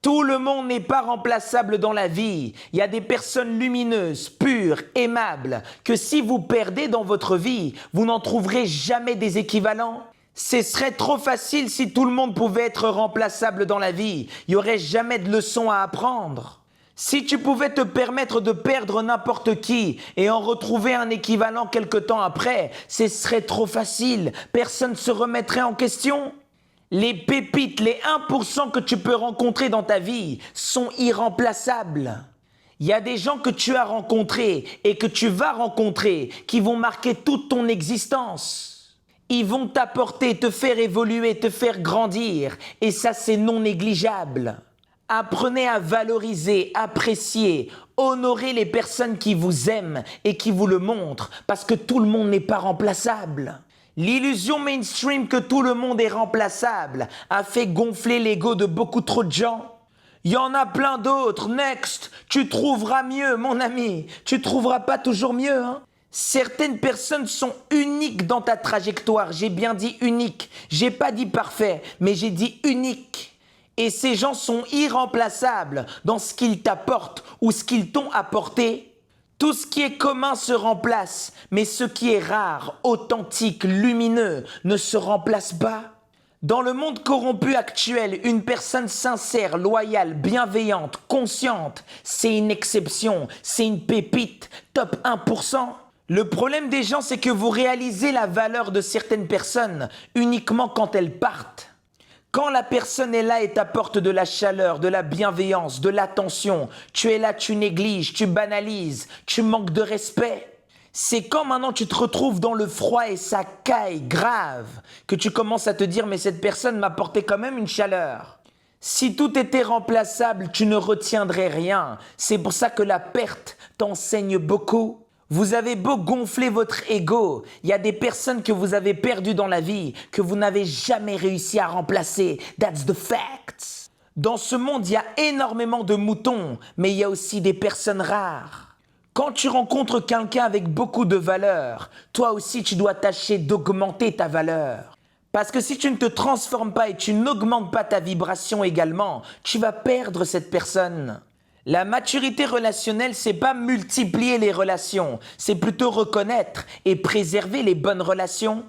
Tout le monde n'est pas remplaçable dans la vie. Il y a des personnes lumineuses, pures, aimables, que si vous perdez dans votre vie, vous n'en trouverez jamais des équivalents. Ce serait trop facile si tout le monde pouvait être remplaçable dans la vie. Il n'y aurait jamais de leçons à apprendre. Si tu pouvais te permettre de perdre n'importe qui et en retrouver un équivalent quelque temps après, ce serait trop facile. Personne ne se remettrait en question. Les pépites, les 1% que tu peux rencontrer dans ta vie sont irremplaçables. Il y a des gens que tu as rencontrés et que tu vas rencontrer qui vont marquer toute ton existence. Ils vont t'apporter, te faire évoluer, te faire grandir et ça c'est non négligeable. Apprenez à valoriser, apprécier, honorer les personnes qui vous aiment et qui vous le montrent parce que tout le monde n'est pas remplaçable. L'illusion mainstream que tout le monde est remplaçable a fait gonfler l'ego de beaucoup trop de gens. Il y en a plein d'autres, next, tu trouveras mieux mon ami, tu trouveras pas toujours mieux. Certaines personnes sont uniques dans ta trajectoire, j'ai bien dit unique, j'ai pas dit parfait, mais j'ai dit unique. Et ces gens sont irremplaçables dans ce qu'ils t'apportent ou ce qu'ils t'ont apporté. Tout ce qui est commun se remplace, mais ce qui est rare, authentique, lumineux ne se remplace pas. Dans le monde corrompu actuel, une personne sincère, loyale, bienveillante, consciente, c'est une exception, c'est une pépite, top 1%. Le problème des gens, c'est que vous réalisez la valeur de certaines personnes uniquement quand elles partent. Quand la personne est là et t'apporte de la chaleur, de la bienveillance, de l'attention, tu es là, tu négliges, tu banalises, tu manques de respect. C'est quand maintenant tu te retrouves dans le froid et ça caille grave que tu commences à te dire mais cette personne m'apportait quand même une chaleur. Si tout était remplaçable, tu ne retiendrais rien. C'est pour ça que la perte t'enseigne beaucoup. Vous avez beau gonfler votre ego, il y a des personnes que vous avez perdues dans la vie, que vous n'avez jamais réussi à remplacer. That's the facts. Dans ce monde, il y a énormément de moutons, mais il y a aussi des personnes rares. Quand tu rencontres quelqu'un avec beaucoup de valeur, toi aussi tu dois tâcher d'augmenter ta valeur. Parce que si tu ne te transformes pas et tu n'augmentes pas ta vibration également, tu vas perdre cette personne. La maturité relationnelle, c'est pas multiplier les relations, c'est plutôt reconnaître et préserver les bonnes relations.